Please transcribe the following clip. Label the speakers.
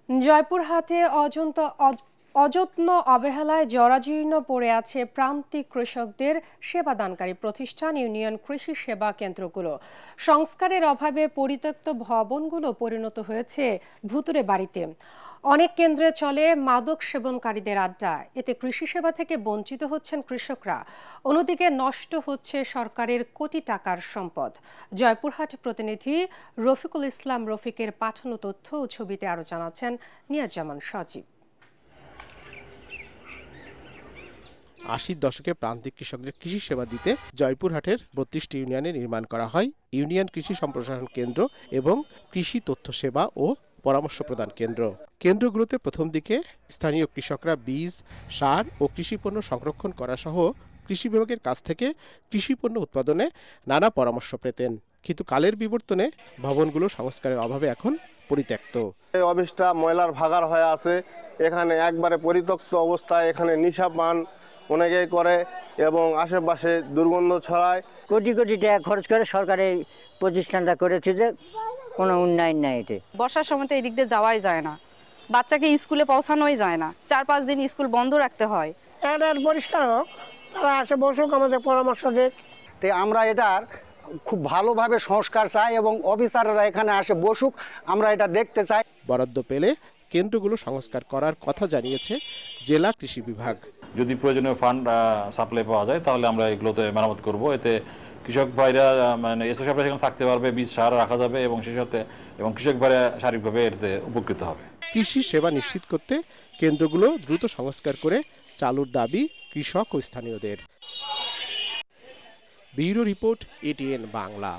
Speaker 1: জয়পুরহাটে অযত্ন অবহেলায় জরাজীর্ণ পড়ে আছে প্রান্তিক কৃষকদের সেবাদানকারী প্রতিষ্ঠান ইউনিয়ন কৃষি সেবা কেন্দ্রগুলো। সংস্কারের অভাবে পরিত্যক্ত ভবনগুলো পরিণত হয়েছে ভুতুড়ে বাড়িতে। অনেক কেন্দ্রে চলে মাদক সেবনকারীদের আড্ডা। এতে কৃষি সেবা থেকে বঞ্চিত হচ্ছেন কৃষকরা। অন্যদিকে নষ্ট হচ্ছে সরকারের কোটি টাকার সম্পদ। জয়পুরহাট প্রতিনিধি রফিকুল ইসলাম রফিকের পাঠানো তথ্য ও ছবিতে আরো জানাচ্ছেন নিয়াজ্জামান সজীব।
Speaker 2: ৮০ দশকে প্রান্তিক কৃষকদের কৃষি সেবা দিতে জয়পুরহাটের ৩২টি ইউনিয়নে নির্মাণ করা হয় ইউনিয়ন কৃষি সম্প্রসারণ কেন্দ্র এবং কৃষি তথ্য সেবা ও পরামর্শ প্রদান কেন্দ্র। কেন্দ্রগুলোতে প্রথম দিকে স্থানীয় কৃষকরা বীজ, সার ও কৃষি পণ্য সংরক্ষণ করা সহ কৃষি বিভাগের কাছ থেকে কৃষি পণ্য উৎপাদনে নানা পরামর্শ পেতেন। কিন্তু কালের বিবর্তনে ভবনগুলো সংস্কারের অভাবে এখন পরিত্যক্ত।
Speaker 3: এই অফিসটা ময়লার ভাগার হয়ে আছে। এখানে একবারে পরিত্যক্ত অবস্থায় এখানে নিশা পান অনেকেই করে এবং আশেপাশে দুর্গন্ধ ছড়ায়।
Speaker 4: কোটি কোটি টাকা খরচ করে সরকার এই প্রতিষ্ঠানটা করেছে, যে কোনো উন্নয়ন নাই। এতে
Speaker 5: বর্ষার সময় তো এই দিক দিয়ে যাওয়াই যায় না, বাচ্চাকে স্কুলে পৌঁছানোই যায় না, ৪-৫ দিন স্কুল বন্ধ রাখতে হয়।
Speaker 6: এটার পরিষ্কার হোক, তারা আসে বসুক, আমাদের পরামর্শ দেখ।
Speaker 7: তো আমরা এটার খুব ভালোভাবে সংস্কার চাই এবং অফিসাররা এখানে আসে বসুক, আমরা এটা দেখতে চাই।
Speaker 2: বরাদ্দ পেলে কেন্দ্রগুলো সংস্কার করার কথা জানিয়েছে জেলা কৃষি বিভাগ।
Speaker 8: যদি প্রয়োজনীয় ফান্ড সাপ্লাই পাওয়া যায় তাহলে আমরা এগুলোতে মেরামত করব। এতে কৃষক ভাইরা এসো সাপ্লাই সেখানে থাকতে পারবে, বীজ সার রাখা যাবে এবং সেই সাথে এবং কৃষক ভাইরা শারীরিকভাবে এতে উপকৃত হবে।
Speaker 2: কৃষি সেবা নিশ্চিত করতে কেন্দ্রগুলো দ্রুত সংস্কার করে চালুর দাবি কৃষক ও স্থানীয়দের। Bureau report, ATN Bangla.